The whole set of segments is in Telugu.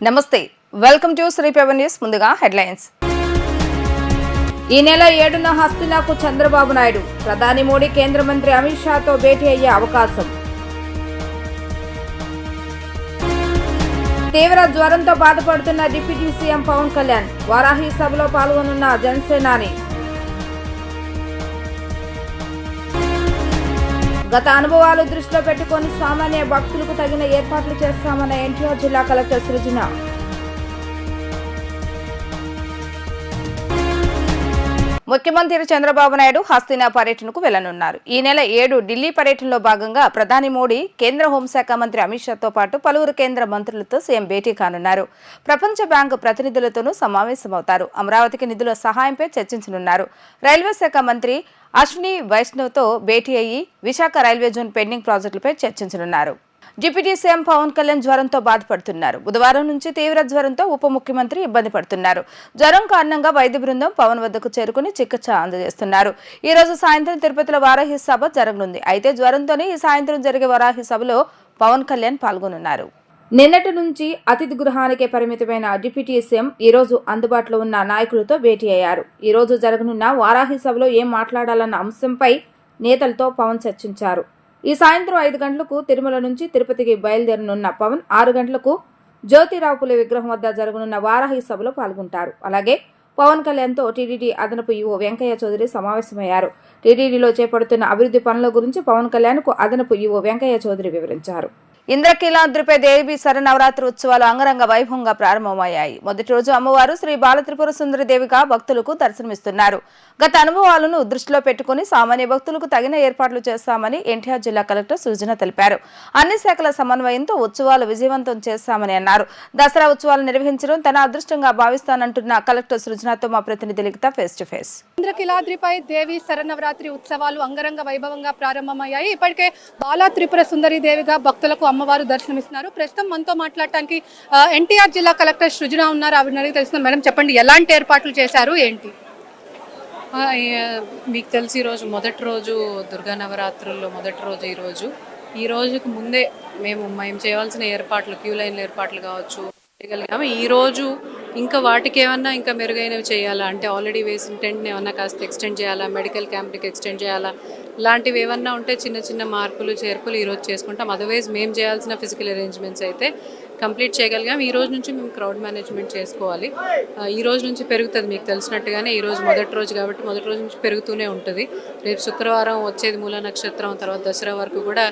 నమస్తే welcome to Shri Pawan news. ముందుగా హెడ్లైన్స్. ఈ నెల 7న హస్తినాకు చంద్రబాబు నాయుడు, ప్రధాని మోడీ కేంద్ర మంత్రి అమిత్ షాతో భేటీ అయ్యే అవకాశం. తీవ్ర జ్వరంతో బాధపడుతున్న డిప్యూటీ సీఎం పవన్ కళ్యాణ్ వారాహి సభలో పాల్గొనున్న జనసేనాని. గత అనుభవాలు దృష్టిలో పెట్టుకుని సామాన్య భక్తులకు తగిన ఏర్పాట్లు చేస్తామన్న ఎన్టీఆర్ జిల్లా కలెక్టర్ సృజన. ముఖ్యమంత్రి చంద్రబాబు నాయుడు హస్తినా పర్యటనకు వెళ్లనున్నారు. ఈ నెల 7 ఢిల్లీ పర్యటనలో భాగంగా ప్రధాని మోడీ, కేంద్ర హోంశాఖ మంత్రి అమిత్ షాతో పాటు పలువురు కేంద్ర మంత్రులతో సీఎం భేటీ కానున్నారు. ప్రపంచ బ్యాంకు ప్రతినిధులతోనూ సమావేశమవుతారు. అమరావతికి నిధుల సహాయంపై చర్చించనున్నారు. రైల్వే శాఖ మంత్రి అశ్విని వైష్ణవ్తో భేటీ అయ్యి విశాఖ రైల్వే జోన్ పెండింగ్ ప్రాజెక్టులపై చర్చించనున్నారు. డిప్యూటీ సీఎం పవన్ కళ్యాణ్ జ్వరంతో బాధపడుతున్నారు. బుధవారం నుంచి తీవ్ర జ్వరంతో ఉప ముఖ్యమంత్రి ఇబ్బంది పడుతున్నారు. జ్వరం కారణంగా వైద్య బృందం పవన్ వద్దకు చేరుకుని చికిత్స అందజేస్తున్నారు. ఈ రోజు సాయంత్రం తిరుపతిలో వారాహి సభ జరగనుంది. అయితే జ్వరంతోనే ఈ సాయంత్రం జరిగే వారాహి సభలో పవన్ కళ్యాణ్ పాల్గొనున్నారు. నిన్నటి నుంచి అతిథి గృహానికే పరిమితమైన డిప్యూటీ సీఎం ఈ రోజు అందుబాటులో ఉన్న నాయకులతో భేటీ అయ్యారు. ఈ రోజు జరగనున్న వారాహి సభలో ఏం మాట్లాడాలన్న అంశంపై నేతలతో పవన్ చర్చించారు. ఈ సాయంత్రం 5 గంటలకు తిరుమల నుంచి తిరుపతికి బయలుదేరనున్న పవన్ 6 గంటలకు జ్యోతిరావు పులే విగ్రహం వద్ద జరగనున్న వారాహి సభలో పాల్గొంటారు. అలాగే పవన్ కళ్యాణ్తో టీటీడీ అదనపు ఈవో వెంకయ్య చౌదరి సమావేశమయ్యారు. టీటీడీలో చేపడుతున్న అభివృద్ధి పనుల గురించి పవన్ కళ్యాణ్కు అదనపు ఈవో వెంకయ్య చౌదరి వివరించారు. ఇంద్రకీలాద్రిపై దేవి శరన్నవరాత్రి ఉత్సవాలు అంగరంగ వైభవంగా ప్రారంభమయ్యాయి. మొదటి రోజు అమ్మవారు శ్రీ బాలత్రిపుర సుందరి దేవిగా భక్తులకు దర్శనమిస్తున్నారు. గత అనుభవాలను దృష్టిలో పెట్టుకుని సామాన్య భక్తులకు తగిన ఏర్పాట్లు చేస్తామని ఎన్టీఆర్ జిల్లా కలెక్టర్ సృజన తెలిపారు. అన్ని శాఖల సమన్వయంతో ఉత్సవాలు విజయవంతం చేస్తామని అన్నారు. దసరా ఉత్సవాలు నిర్వహించడం తన అదృష్టంగా భావిస్తానంటున్న కలెక్టర్ సృజనతో మా ప్రతినిధి లిఖిత ఫేస్ టు ఫేస్. ఇంద్రకీలాద్రిపై దేవి శరన్నవరాత్రి ఉత్సవాలు అంగరంగ వైభవంగా ప్రారంభమయ్యాయి. ఇప్పటికే బాలా త్రిపుర సుందరి దేవిగా భక్తులకు అమ్మవారు దర్శనమిస్తున్నారు. ప్రస్తుతం మనతో మాట్లాడటానికి ఎన్టీఆర్ జిల్లా కలెక్టర్ సృజన ఉన్నారు. ఆవిడ అడిగి తెలుస్తుంది. మేడం చెప్పండి, ఎలాంటి ఏర్పాట్లు చేశారు ఏంటి? మీకు తెలిసి ఈరోజు మొదటి రోజు దుర్గా నవరాత్రుల్లో మొదటి రోజు ఈ రోజుకు ముందే మేము చేయవలసిన ఏర్పాట్లు, క్యూ లైన్ల ఏర్పాట్లు కావచ్చు చేయగలిగాము. ఈరోజు ఇంకా వాటికి ఏమన్నా ఇంకా మెరుగైనవి చేయాలా అంటే ఆల్రెడీ వేసిన టెంట్ని ఏమన్నా కాస్త ఎక్స్టెండ్ చేయాలా, మెడికల్ క్యాంప్కి ఎక్స్టెండ్ చేయాలా, ఇలాంటివి ఏమన్నా ఉంటే చిన్న చిన్న మార్పులు చేర్పులు ఈరోజు చేసుకుంటాం. అదర్వైజ్ మేము చేయాల్సిన ఫిజికల్ అరేంజ్మెంట్స్ అయితే కంప్లీట్ చేయగలిగాం. ఈ రోజు నుంచి మేము క్రౌడ్ మేనేజ్మెంట్ చేసుకోవాలి. ఈ రోజు నుంచి పెరుగుతుంది. మీకు తెలిసినట్టుగానే ఈ రోజు మొదటి రోజు కాబట్టి మొదటి రోజు నుంచి పెరుగుతూనే ఉంటుంది. రేపు శుక్రవారం వచ్చేది మూల నక్షత్రం, తర్వాత దసరా వరకు కూడా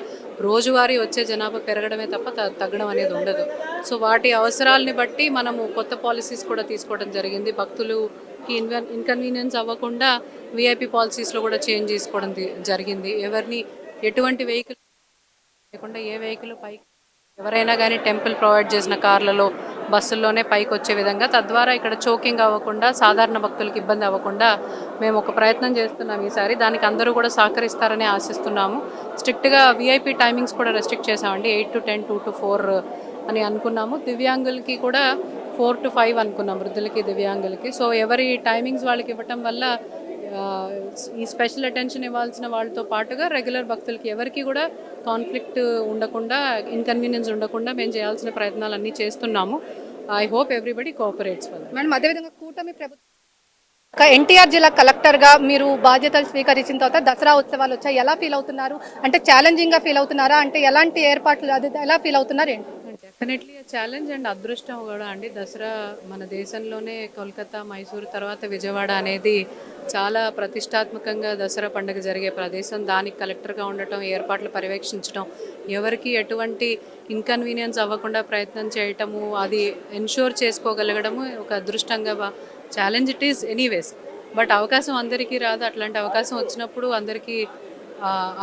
రోజువారీ వచ్చే జనాభా పెరగడమే తప్ప తగ్గడం అనేది ఉండదు. సో వాటి అవసరాలని బట్టి మనము కొత్త పాలసీస్ కూడా తీసుకోవడం జరిగింది. భక్తులుకి ఇన్కన్వీనియన్స్ అవ్వకుండా విఐపి పాలసీస్లో కూడా చేంజ్ చేసుకోవడం జరిగింది. ఎవరిని ఎటువంటి వెహికల్ లేకుండా ఏ వెహికల్ పైకి ఎవరైనా కానీ టెంపుల్ ప్రొవైడ్ చేసిన కార్లలో, బస్సుల్లోనే పైకి వచ్చే విధంగా, తద్వారా ఇక్కడ చోకింగ్ అవ్వకుండా, సాధారణ భక్తులకు ఇబ్బంది అవ్వకుండా మేము ఒక ప్రయత్నం చేస్తున్నాం ఈసారి. దానికి అందరూ కూడా సహకరిస్తారని ఆశిస్తున్నాము. స్ట్రిక్ట్గా విఐపి టైమింగ్స్ కూడా రెస్ట్రిక్ట్ చేసామండి. 8 to 10, 2 to 4 అని అనుకున్నాము. దివ్యాంగులకి కూడా 4 to 5 అనుకున్నాం, వృద్ధులకి దివ్యాంగులకి. సో ఎవరి టైమింగ్స్ వాళ్ళకి ఇవ్వటం వల్ల ఈ స్పెషల్ అటెన్షన్ ఇవ్వాల్సిన వాళ్ళతో పాటుగా రెగ్యులర్ భక్తులకి ఎవరికి కూడా కాన్ఫ్లిక్ట్ ఉండకుండా, ఇన్కన్వీనియన్స్ ఉండకుండా మేము చేయాల్సిన ప్రయత్నాలు అన్నీ చేస్తున్నాము. I hope everybody cooperates. Madam, అదేవిధంగా కూటమి ప్రభుత్వం ఎన్టీఆర్ జిల్లా కలెక్టర్గా మీరు బాధ్యతలు స్వీకరించిన తర్వాత దసరా ఉత్సవాలు వచ్చాయి. ఎలా ఫీల్ అవుతున్నారు? అంటే ఛాలెంజింగ్గా ఫీల్ అవుతున్నారా? అంటే ఎలాంటి ఏర్పాట్లు, అది ఎలా ఫీల్ అవుతున్నారు ఏంటి? డెఫినెట్లీ ఛాలెంజ్ అండ్ అదృష్టం కూడా అండి. దసరా మన దేశంలోనే కోల్కతా, మైసూరు తర్వాత విజయవాడ అనేది చాలా ప్రతిష్టాత్మకంగా దసరా పండుగ జరిగే ప్రదేశం. దానికి కలెక్టర్గా ఉండటం, ఏర్పాట్లు పర్యవేక్షించడం, ఎవరికి ఎటువంటి ఇన్కన్వీనియన్స్ అవ్వకుండా ప్రయత్నం చేయటము, అది ఎన్ష్యూర్ చేసుకోగలగడము ఒక అదృష్టంగా challenge it is anyways. But అవకాశం అందరికీ రాదు. అట్లాంటి అవకాశం వచ్చినప్పుడు అందరికీ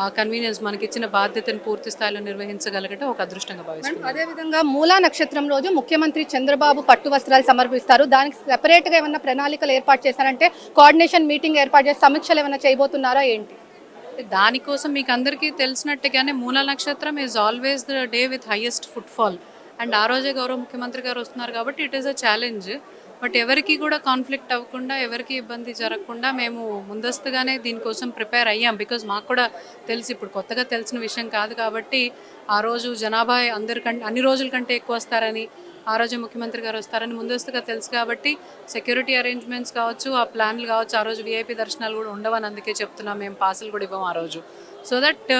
ఆ కన్వీనియన్స్, మనకి ఇచ్చిన బాధ్యతను పూర్తి స్థాయిలో నిర్వహించగలగటం ఒక అదృష్టంగా భావిస్తున్నాను. అదేవిధంగా మూలా నక్షత్రం రోజు ముఖ్యమంత్రి చంద్రబాబు పట్టు వస్త్రాలు సమర్పిస్తారు. దానికి సెపరేట్గా ఏమన్నా ప్రణాళికలు ఏర్పాటు చేశారంటే, కోఆర్డినేషన్ మీటింగ్ ఏర్పాటు చేసి సమీక్షలు ఏమైనా చేయబోతున్నారా ఏంటి? దానికోసం మీకు అందరికీ తెలిసినట్టుగానే మూలా నక్షత్రం is always the day with highest footfall. And ఆ రోజే గౌరవ ముఖ్యమంత్రి గారు వస్తున్నారు కాబట్టి it is a challenge. But ఎవరికి కూడా కాన్ఫ్లిక్ట్ అవ్వకుండా, ఎవరికి ఇబ్బంది జరగకుండా మేము ముందస్తుగానే దీనికోసం ప్రిపేర్ అయ్యాం. బికాజ్ మాకు కూడా తెలిసి, ఇప్పుడు కొత్తగా తెలిసిన విషయం కాదు కాబట్టి ఆ రోజు జనాభా అన్ని రోజుల కంటే ఎక్కువ వస్తారని, ఆ రోజే ముఖ్యమంత్రి గారు వస్తారని ముందస్తుగా తెలుసు కాబట్టి సెక్యూరిటీ అరేంజ్మెంట్స్ కావచ్చు, ఆ ప్లాన్లు కావచ్చు, ఆ రోజు విఐపి దర్శనాలు కూడా ఉండవని అందుకే చెప్తున్నాం. మేము పాసులు కూడా ఇవ్వం ఆ రోజు. సో దట్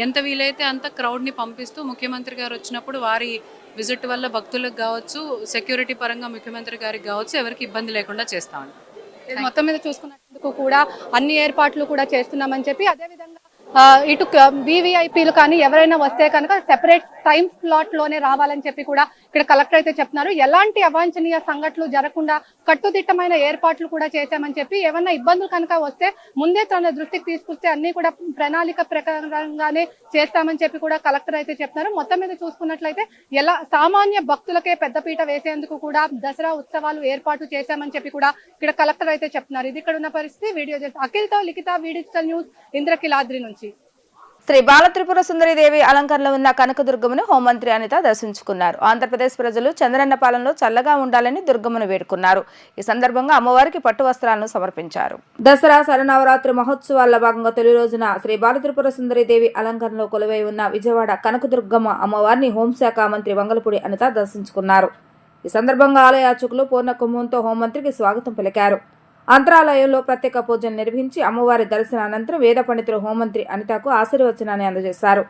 ఎంత వీలైతే అంత క్రౌడ్ని పంపిస్తూ ముఖ్యమంత్రి గారు వచ్చినప్పుడు వారి విజిట్ వల్ల భక్తులకు కావచ్చు, సెక్యూరిటీ పరంగా ముఖ్యమంత్రి గారికి కావచ్చు, ఎవరికి ఇబ్బంది లేకుండా చేస్తామండి. మొత్తం మీద చూసుకున్నందుకు కూడా అన్ని ఏర్పాట్లు కూడా చేస్తున్నామని చెప్పి, అదేవిధంగా ఇటు వివిఐపీలు కానీ ఎవరైనా వస్తే కనుక సెపరేట్ టైం స్లాట్ లోనే రావాలని చెప్పి కూడా ఇక్కడ కలెక్టర్ అయితే చెప్తున్నారు. ఎలాంటి అవాంఛనీయ సంఘటనలు జరగకుండా కట్టుదిట్టమైన ఏర్పాట్లు కూడా చేశామని చెప్పి, ఏమన్నా ఇబ్బందులు కనుక వస్తే ముందే తన దృష్టికి తీసుకొస్తే అన్ని కూడా ప్రణాళిక ప్రకారంగానే చేస్తామని చెప్పి కూడా కలెక్టర్ అయితే చెప్తున్నారు. మొత్తం మీద చూసుకున్నట్లయితే ఎలా సామాన్య భక్తులకే పెద్దపీట వేసేందుకు కూడా దసరా ఉత్సవాలు ఏర్పాటు చేశామని చెప్పి కూడా ఇక్కడ కలెక్టర్ అయితే చెప్తున్నారు. ఇది ఇక్కడ ఉన్న పరిస్థితి. వీడియో చేసి అఖిల్తో లిఖిత, డిజిటల్ న్యూస్, ఇంద్రకిలాద్రి నుంచి. శ్రీ బాల త్రిపుర సుందరీదేవి అలంకరణలో ఉన్న కనకదుర్గమ్మను హోంమంత్రి అనిత దర్శించుకున్నారు. ఆంధ్రప్రదేశ్ ప్రజలు చంద్రన్న పాలనలో చల్లగా ఉండాలని దుర్గమ్మను వేడుకున్నారు. ఈ సందర్భంగా అమ్మవారికి పట్టు వస్త్రాలను సమర్పించారు. దసరా శరన్నవరాత్రి మహోత్సవాల భాగంగా తొలి రోజున శ్రీ బాల త్రిపుర సుందరీదేవి అలంకరణలో కొలువై ఉన్న విజయవాడ కనకదుర్గమ్మ అమ్మవారిని హోంశాఖ మంత్రి వంగలపూడి అనిత దర్శించుకున్నారు. ఈ సందర్భంగా ఆలయ అర్చకులు పూర్ణ కుంభంతో హోంమంత్రికి స్వాగతం పలికారు. అంతరాలయంలో ప్రత్యేక పూజలు నిర్వహించి అమ్మవారి దర్శన అనంతరం వేద పండితులు హోంమంత్రి అనితకు ఆశీర్వచనాన్ని అందజేశారు.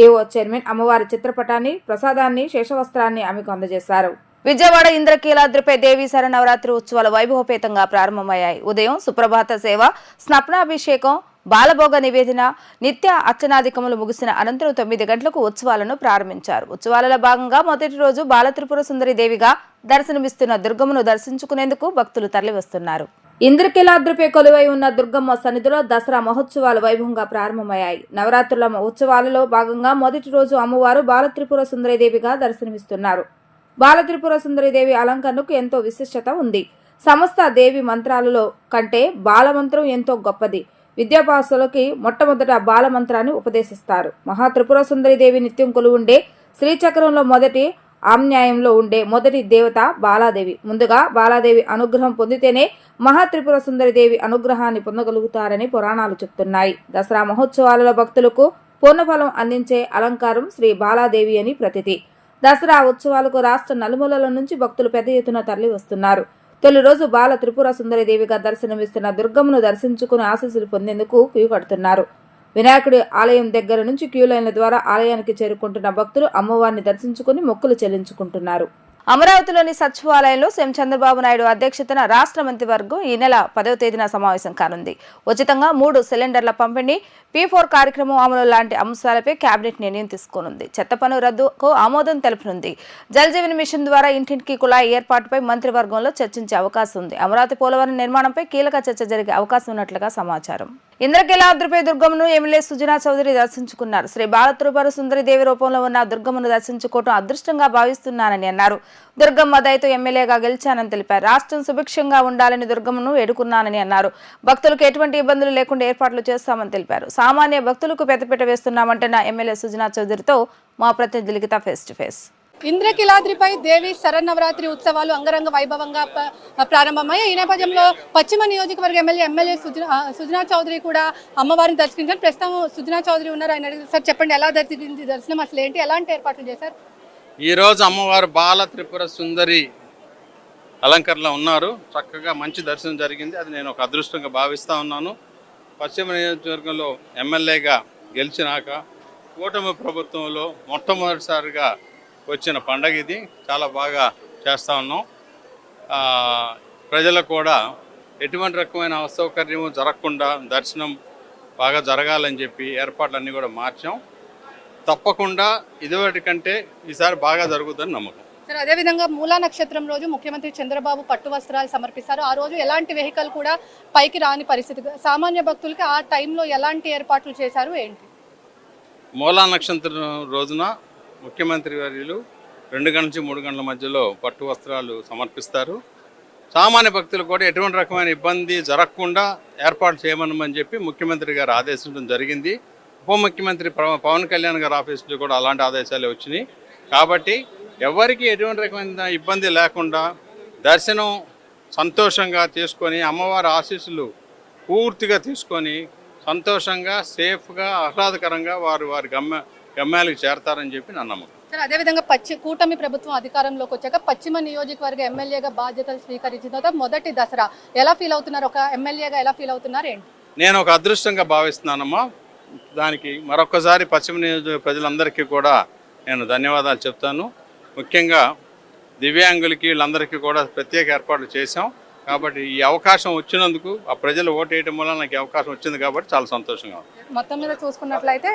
ఏఓ చైర్మన్ అమ్మవారి చిత్రపటాన్ని, ప్రసాదాన్ని, శేషవస్త్రాన్ని ఆమెకు అందజేశారు. విజయవాడ ఇంద్రకీలాద్రిపై దేవీ శరన్నవరాత్రి ఉత్సవాలు వైభవపేతంగా ప్రారంభమయ్యాయి. ఉదయం సుప్రభాత సేవ, స్నపనాభిషేకం, బాలభోగ నివేదన, నిత్య అర్చనాధికములు ముగిసిన అనంతరం 9 గంటలకు ఉత్సవాలను ప్రారంభించారు. ఉత్సవాలలో భాగంగా మొదటి రోజు బాల త్రిపుర సుందరి దేవిగా దర్శనమిస్తున్న దుర్గమ్మను దర్శించుకునేందుకు భక్తులు తరలివస్తున్నారు. ఇంద్రకీలాద్రిపై కొలువై ఉన్న దుర్గమ్మ సన్నిధిలో దసరా మహోత్సవాలు వైభవంగా ప్రారంభమయ్యాయి. నవరాత్రుల ఉత్సవాలలో భాగంగా మొదటి రోజు అమ్మవారు బాల త్రిపుర సుందరీదేవిగా దర్శనమిస్తున్నారు. బాల త్రిపుర సుందరీదేవి అలంకరణకు ఎంతో విశిష్టత ఉంది. సమస్త దేవి మంత్రాలలో కంటే బాలమంత్రం ఎంతో గొప్పది. విద్యాభ్యాసులకి మొట్టమొదట బాలమంత్రాన్ని ఉపదేశిస్తారు. మహా త్రిపుర సుందరీదేవి నిత్యం కొలువుండే శ్రీచక్రంలో మొదటి ఆమ్న్యాయంలో ఉండే మొదటి దేవత బాలాదేవి. ముందుగా బాలాదేవి అనుగ్రహం పొందితేనే మహా త్రిపుర సుందరీదేవి అనుగ్రహాన్ని పొందగలుగుతారని పురాణాలు చెప్తున్నాయి. దసరా మహోత్సవాలలో భక్తులకు పూర్ణఫలం అందించే అలంకారం శ్రీ బాలాదేవి అని ప్రతీతి. దసరా ఉత్సవాలకు రాష్ట్ర నలుమూలల నుంచి భక్తులు పెద్ద ఎత్తున తరలి వస్తున్నారు. తొలి రోజు బాల త్రిపుర సుందరీదేవిగా దర్శనమిస్తున్న దుర్గమ్మను దర్శించుకుని ఆశీస్సులు పొందేందుకు క్యూ కడుతున్నారు. వినాయకుడి ఆలయం దగ్గర నుంచి క్యూ లైన్ల ద్వారా ఆలయానికి చేరుకుంటున్న భక్తులు అమ్మవారిని దర్శించుకుని మొక్కులు చెల్లించుకుంటున్నారు. అమరావతిలోని సచివాలయంలో సీఎం చంద్రబాబు నాయుడు అధ్యక్షతన రాష్ట్ర మంత్రివర్గం ఈ నెల 10వ తేదీన సమావేశం కానుంది. ఉచితంగా 3 సిలిండర్ల పంపిణీ, P4 కార్యక్రమం అమలు లాంటి అంశాలపై కేబినెట్ నిర్ణయం తీసుకోనుంది. చెత్త పన్ను రద్దుకు ఆమోదం తెలుపనుంది. జల్ జీవన్ మిషన్ ద్వారా ఇంటింటికి కుళాయి ఏర్పాటుపై మంత్రివర్గంలో చర్చించే అవకాశం ఉంది. అమరావతి పోలవరం నిర్మాణంపై కీలక చర్చ జరిగే అవకాశం ఉన్నట్లుగా సమాచారం. ఇంద్రకీలాద్రిపై దుర్గమ్మను ఎమ్మెల్యే సుజనా చౌదరి దర్శించుకున్నారు. శ్రీ బాల త్రిపుర సుందరీదేవి రూపంలో ఉన్న దుర్గమ్మను దర్శించుకోవడం అదృష్టంగా భావిస్తున్నానని అన్నారు. దుర్గమ్మ దయతో ఎమ్మెల్యేగా గెలిచానని తెలిపారు. రాష్ట్రం సుభిక్షంగా ఉండాలని దుర్గమ్మను వేడుకున్నానని అన్నారు. భక్తులకు ఎటువంటి ఇబ్బందులు లేకుండా ఏర్పాట్లు చేస్తామని తెలిపారు. సామాన్య భక్తులకు పెద్దపీట వేస్తున్నామంటున్న ఎమ్మెల్యే సుజనా చౌదరితో మా ప్రతినిధి లిఖిత ఫేస్ టు ఫేస్. ఇంద్రకీలాద్రిపై దేవి శరన్నవరాత్రి ఉత్సవాలు అంగరంగ వైభవంగా ప్రారంభమయ్యాయి. ఈ నేపథ్యంలో పశ్చిమ నియోజకవర్గ ఎమ్మెల్యే సుజనా చౌదరి కూడా అమ్మవారిని దర్శించారు. ప్రస్తుతం సుజనా చౌదరి ఉన్నారు. ఆయన సార్ చెప్పండి, ఎలా జరిగింది దర్శనం, అసలు ఏంటి, ఎలాంటి ఏర్పాట్లు చేశారు? ఈరోజు అమ్మవారు బాల త్రిపుర సుందరి అలంకరణలో ఉన్నారు. చక్కగా మంచి దర్శనం జరిగింది. అది నేను ఒక అదృష్టంగా భావిస్తూ ఉన్నాను. పశ్చిమ నియోజకవర్గంలో ఎమ్మెల్యేగా గెలిచినాక కూటమి ప్రభుత్వంలో మొట్టమొదటిసారిగా వచ్చిన పండగ ఇది. చాలా బాగా చేస్తూ ఉన్నాం. ప్రజలకు కూడా ఎటువంటి రకమైన అసౌకర్యము జరగకుండా దర్శనం బాగా జరగాలని చెప్పి ఏర్పాట్లన్నీ కూడా మార్చాం. తప్పకుండా ఇదివరటి కంటే ఈసారి బాగా జరుగుతుందని నమ్మకం. సార్, అదేవిధంగా మూలా నక్షత్రం రోజు ముఖ్యమంత్రి చంద్రబాబు పట్టు వస్త్రాలు సమర్పిస్తారు. ఆ రోజు ఎలాంటి వెహికల్ కూడా పైకి రాని పరిస్థితి. సామాన్య భక్తులకి ఆ టైంలో ఎలాంటి ఏర్పాట్లు చేశారు, ఏంటి? మూలా నక్షత్రం రోజున ముఖ్యమంత్రి వర్యులు 2 గంటల నుంచి 3 గంటల మధ్యలో పట్టు వస్త్రాలు సమర్పిస్తారు. సామాన్య భక్తులు కూడా ఎటువంటి రకమైన ఇబ్బంది జరగకుండా ఏర్పాటు చేయమని చెప్పి ముఖ్యమంత్రి గారు ఆదేశించడం జరిగింది. ఉప ముఖ్యమంత్రి పవన్ కళ్యాణ్ గారి ఆఫీస్ నుంచి కూడా అలాంటి ఆదేశాలు వచ్చినాయి. కాబట్టి ఎవరికి ఎటువంటి రకమైన ఇబ్బంది లేకుండా దర్శనం సంతోషంగా తీసుకొని అమ్మవారి ఆశీస్సులు పూర్తిగా తీసుకొని సంతోషంగా, సేఫ్గా, ఆహ్లాదకరంగా వారి గమ్యాలకు చేరతారని చెప్పి నా నమ్మకం. సార్ అదేవిధంగా కూటమి ప్రభుత్వం అధికారంలోకి వచ్చాక పశ్చిమ నియోజకవర్గ ఎమ్మెల్యేగా బాధ్యతలు స్వీకరించిన తర్వాత మొదటి దసరా ఎలా ఫీల్ అవుతున్నారు? ఒక ఎమ్మెల్యేగా ఎలా ఫీల్ అవుతున్నారు ఏంటి? నేను ఒక అదృష్టంగా భావిస్తున్నానమ్మా. దానికి మరొక్కసారి పశ్చిమ నియోజకవర్గ ప్రజలందరికీ కూడా నేను ధన్యవాదాలు చెప్తాను. ముఖ్యంగా దివ్యాంగులకి వీళ్ళందరికీ కూడా ప్రత్యేక ఏర్పాట్లు చేశాం కాబట్టి ఈ అవకాశం వచ్చినందుకు ఆ ప్రజలు ఓటేయటం వల్ల నాకు ఈ అవకాశం వచ్చింది కాబట్టి చాలా సంతోషంగా ఉంది. మొత్తం మీద చూసుకున్నట్లయితే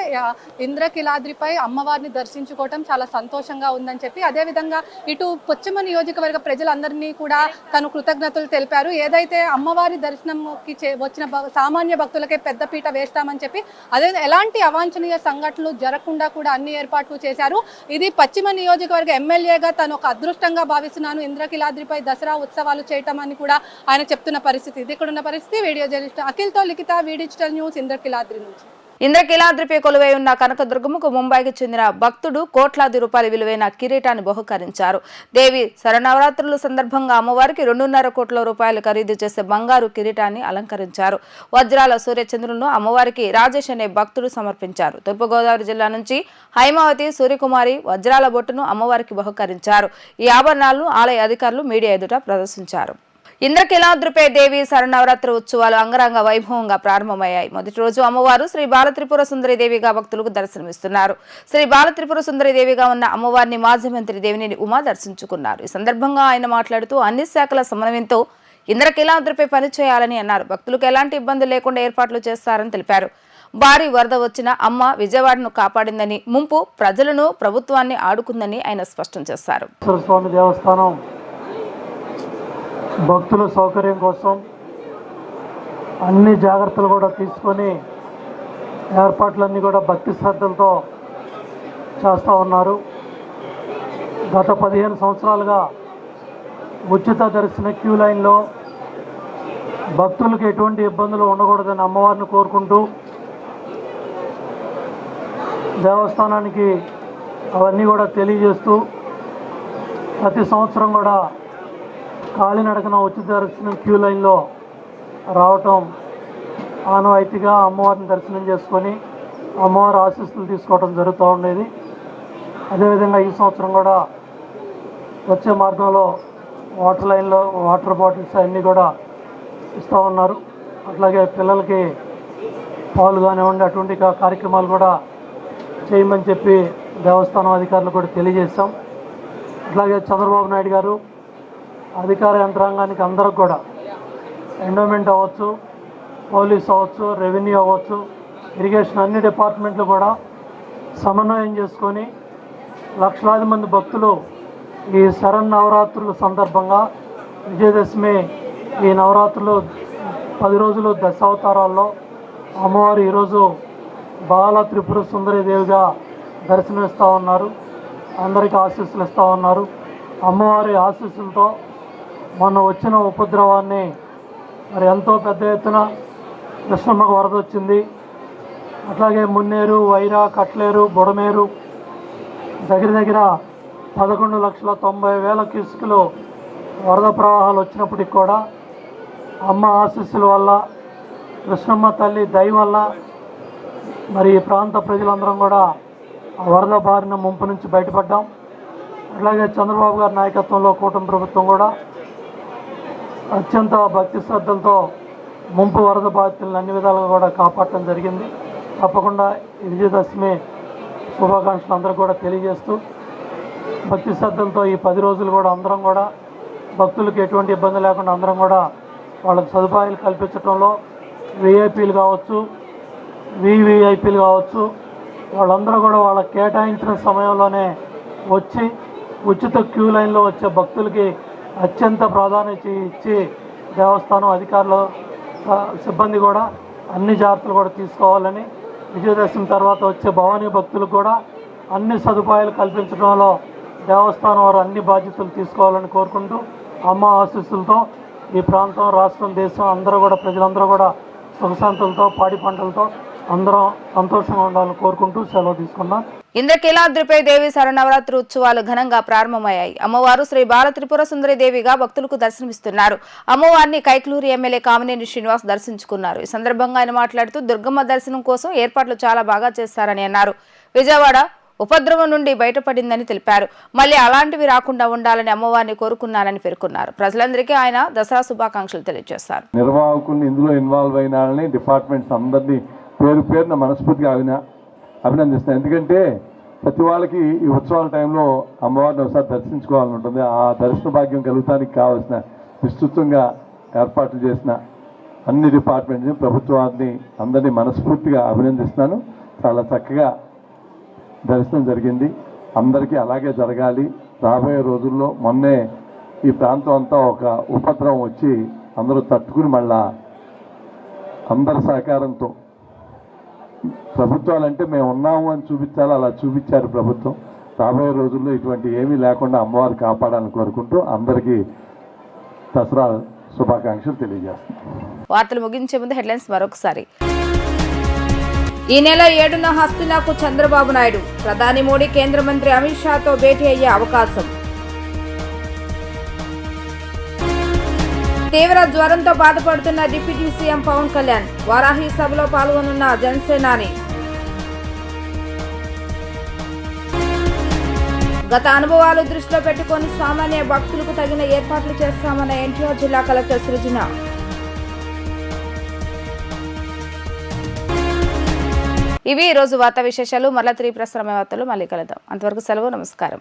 ఇంద్రకీలాద్రిపై అమ్మవారిని దర్శించుకోవటం చాలా సంతోషంగా ఉందని చెప్పి అదేవిధంగా ఇటు పశ్చిమ నియోజకవర్గ ప్రజలందరినీ కూడా తను కృతజ్ఞతలు తెలిపారు. ఏదైతే అమ్మవారి దర్శనంకి వచ్చిన సామాన్య భక్తులకే పెద్దపీట వేస్తామని చెప్పి అదే ఎలాంటి అవాంఛనీయ సంఘటనలు జరగకుండా కూడా అన్ని ఏర్పాట్లు చేశారు. ఇది పశ్చిమ నియోజకవర్గ ఎమ్మెల్యేగా తను ఒక అదృష్టంగా భావిస్తున్నాను ఇంద్రకీలాద్రిపై దసరా ఉత్సవాలు చేయటం అని కూడా ఆయన చెప్తున్న పరిస్థితి. ఇది ఇక్కడ ఉన్న పరిస్థితి. వీడియో జర్నలిస్ట్ అఖిల్తో లిఖిత, వి డిజిటల్ న్యూస్, ఇంద్రకీలాద్రి నుంచి. ఇంద్రకీలాద్రిపై కొలువై ఉన్న కనకదుర్గమ్మకు ముంబైకి చెందిన భక్తుడు కోట్లాది రూపాయల విలువైన కిరీటాన్ని బహుకరించారు. దేవి శరన్నవరాత్రుల సందర్భంగా అమ్మవారికి 2.5 కోట్ల రూపాయలు ఖరీదు చేసే బంగారు కిరీటాన్ని అలంకరించారు. వజ్రాల సూర్యచంద్రులను అమ్మవారికి రాజేష్ అనే భక్తుడు సమర్పించారు. తూర్పుగోదావరి జిల్లా నుంచి హైమావతి సూర్యకుమారి వజ్రాల బొట్టును అమ్మవారికి బహుకరించారు. ఈ ఆభరణాలను ఆలయ అధికారులు మీడియా ఎదుట ప్రదర్శించారు. ఇంద్రకీలాద్రిపై దేవి శరన్నవరాత్రి ఉత్సవాలు అంగరంగ వైభవంగా ప్రారంభమయ్యాయి. మొదటి రోజు అమ్మవారు శ్రీ బాలత్రిపుర సుందరి దేవిగా భక్తులకు దర్శనమిస్తున్నారు. శ్రీ బాలత్రిపుర సుందరి దేవిగా ఉన్న అమ్మవారిని మాజీ మంత్రి దేవినేని ఉమా దర్శించుకున్నారు. ఈ సందర్భంగా ఆయన మాట్లాడుతూ అన్ని శాఖల సమన్వయంతో ఇంద్రకీలాద్రిపై పనిచేయాలని అన్నారు. భక్తులకు ఎలాంటి ఇబ్బందులు లేకుండా ఏర్పాట్లు చేస్తారని తెలిపారు. భారీ వరద వచ్చిన అమ్మ విజయవాడను కాపాడిందని, ముంపు ప్రజలను ప్రభుత్వాన్ని ఆడుకుందని ఆయన స్పష్టం చేశారు. భక్తుల సౌకర్యం కోసం అన్ని జాగ్రత్తలు కూడా తీసుకొని ఏర్పాట్లన్నీ కూడా భక్తి శ్రద్ధలతో చేస్తూ ఉన్నారు. గత 15 సంవత్సరాలుగా ఉచిత దర్శన క్యూ లైన్లో భక్తులకు ఎటువంటి ఇబ్బందులు ఉండకూడదని అమ్మవారిని కోరుకుంటూ దేవస్థానానికి అవన్నీ కూడా తెలియజేస్తూ ప్రతి సంవత్సరం కూడా కాలినడకన ఉచిత దర్శనం క్యూ లైన్లో రావటం ఆనవాయితీగా అమ్మవారిని దర్శనం చేసుకొని అమ్మవారి ఆశీస్సులు తీసుకోవడం జరుగుతూ ఉండేది. అదేవిధంగా ఈ సంవత్సరం కూడా వచ్చే మార్గంలో వాటర్ లైన్లో వాటర్ బాటిల్స్ అన్నీ కూడా ఇస్తూ ఉన్నారు. అట్లాగే పిల్లలకి పాలు కానివ్వండి అటువంటి కార్యక్రమాలు కూడా చేయమని చెప్పి దేవస్థానం అధికారులు కూడా తెలియజేస్తాం. అట్లాగే చంద్రబాబు నాయుడు గారు అధికార యంత్రాంగానికి అందరికి కూడా ఎండోమెంట్ అవ్వచ్చు, పోలీస్ అవ్వచ్చు, రెవెన్యూ అవ్వచ్చు, ఇరిగేషన్ అన్ని డిపార్ట్మెంట్లు కూడా సమన్వయం చేసుకొని లక్షలాది మంది భక్తులు ఈ శరన్నవరాత్రుల సందర్భంగా విజయదశమి ఈ నవరాత్రులు 10 రోజులు దశావతారాల్లో అమ్మవారు ఈరోజు బాల త్రిపుర సుందరి దేవిగా దర్శనమిస్తూ ఉన్నారు. అందరికీ ఆశీస్సులు ఇస్తూ ఉన్నారు. అమ్మవారి ఆశీస్సులతో మొన్న వచ్చిన ఉపద్రవాన్ని మరి ఎంతో పెద్ద ఎత్తున కృష్ణమ్మకు వరద వచ్చింది. అట్లాగే మున్నేరు, వైరా, కట్లేరు, బుడమేరు దగ్గర 11,90,000 క్యూసెక్కులు వరద ప్రవాహాలు వచ్చినప్పటికి కూడా అమ్మ ఆశీస్సుల వల్ల, కృష్ణమ్మ తల్లి దయ వల్ల మరి ఈ ప్రాంత ప్రజలందరం కూడా ఆ వరద బారిన ముంపు నుంచి బయటపడ్డాం. అట్లాగే చంద్రబాబు గారి నాయకత్వంలో కూటమి ప్రభుత్వం కూడా అత్యంత భక్తి శ్రద్ధలతో ముంపు వరద బాధితులను అన్ని విధాలుగా కూడా కాపాడటం జరిగింది. తప్పకుండా ఈ విజయదశమి శుభాకాంక్షలు అందరూ కూడా తెలియజేస్తూ భక్తి శ్రద్ధలతో ఈ 10 రోజులు కూడా అందరం కూడా భక్తులకు ఎటువంటి ఇబ్బంది లేకుండా అందరం కూడా వాళ్ళకి సదుపాయాలు కల్పించడంలో విఐపీలు కావచ్చు, వివిఐపీలు కావచ్చు, వాళ్ళందరూ కూడా వాళ్ళకి కేటాయించిన సమయంలోనే వచ్చి ఉచిత క్యూ లైన్లో వచ్చే భక్తులకి అత్యంత ప్రాధాన్యత ఇచ్చి దేవస్థానం అధికారులు సిబ్బంది కూడా అన్ని జాగ్రత్తలు కూడా తీసుకోవాలని, విజయదశమి తర్వాత వచ్చే భవానీ భక్తులకు కూడా అన్ని సదుపాయాలు కల్పించడంలో దేవస్థానం వారు అన్ని బాధ్యతలు తీసుకోవాలని కోరుకుంటూ అమ్మ ఆశీస్సులతో ఈ ప్రాంతం, రాష్ట్రం, దేశం అందరూ కూడా ప్రజలందరూ కూడా సుఖశాంతులతో, పాడి పంటలతో అందరం సంతోషంగా ఉండాలని కోరుకుంటూ సెలవు తీసుకున్నాం. ఇంద్రకీలాద్రిపై దేవి శరన్నవరాత్రి ఉత్సవాలు ఘనంగా ప్రారంభమయ్యాయి. అమ్మవారు శ్రీ బాల త్రిపుర సుందరి దేవిగా భక్తులకు దర్శనమిస్తున్నారు. అమ్మవారిని కైక్లూరు ఎమ్మెల్యే కామినేని శ్రీనివాస్ దర్శించుకున్నారు. ఈ సందర్భంగా ఆయన మాట్లాడుతూ దుర్గమ్మ దర్శనం కోసం ఏర్పాట్లు చాలా బాగా చేస్తారని అన్నారు. విజయవాడ ఉపద్రవం నుండి బయటపడిందని తెలిపారు. మళ్లీ అలాంటివి రాకుండా ఉండాలని అమ్మవారిని కోరుకున్నారని పేర్కొన్నారు. ప్రజలందరికీ ఆయన దసరా శుభాకాంక్షలు తెలియజేశారు. నిర్వాహకుల్ని ఇందులో ఇన్వాల్వ్ అయిన డిపార్ట్మెంట్స్ అందరినీ పేరు పేరున మనస్ఫూర్తిగా అభినందిస్తున్నాను. ఎందుకంటే ప్రతి వాళ్ళకి ఈ ఉత్సవాల టైంలో అమ్మవారిని ఒకసారి దర్శించుకోవాలని ఉంటుంది. ఆ దర్శన భాగ్యం కలుగుతానికి కావాల్సిన విస్తృతంగా ఏర్పాట్లు చేసిన అన్ని డిపార్ట్మెంట్స్ని, ప్రభుత్వాన్ని అందరినీ మనస్ఫూర్తిగా అభినందిస్తున్నాను. చాలా చక్కగా దర్శనం జరిగింది. అందరికీ అలాగే జరగాలి. రాబోయే రోజుల్లో మొన్నే ఈ ప్రాంతం అంతా ఒక ఉపద్రవం వచ్చి అందరూ తట్టుకుని మళ్ళా అందరి సహకారంతో ప్రభుత్వాలంటే మేము ఉన్నాము అని చూపించాలి, అలా చూపించారు ప్రభుత్వం. రాబోయే రోజుల్లో ఇటువంటి ఏమీ లేకుండా అమ్మవారు కాపాడాలని కోరుకుంటూ అందరికీ దసరా శుభాకాంక్షలు తెలియజేస్తున్నాం. వార్తలు ముగించే ముందు హెడ్లైన్స్ మరొకసారి. ఈ నెల 7న హస్తినాకు చంద్రబాబు నాయుడు, ప్రధాని మోడీ కేంద్ర మంత్రి అమిత్ షాతో భేటీ అయ్యే అవకాశం. తీవ్ర జ్వరంతో బాధపడుతున్న డిప్యూటీ సీఎం పవన్ కళ్యాణ్, వారాహి సభలో పాల్గొనున్న జనసేనాని. గత అనుభవాలు దృష్టిలో పెట్టుకుని సామాన్య భక్తులకు తగిన ఏర్పాట్లు చేస్తామన్న ఎన్టీఆర్ జిల్లా కలెక్టర్ సృజన. ఇవి ఈ రోజు వార్తా విశేషాలు. మరలా 3 ప్రసారమైన వార్తలు మళ్ళీ కలుద్దాం. అంతవరకు సెలవు. నమస్కారం.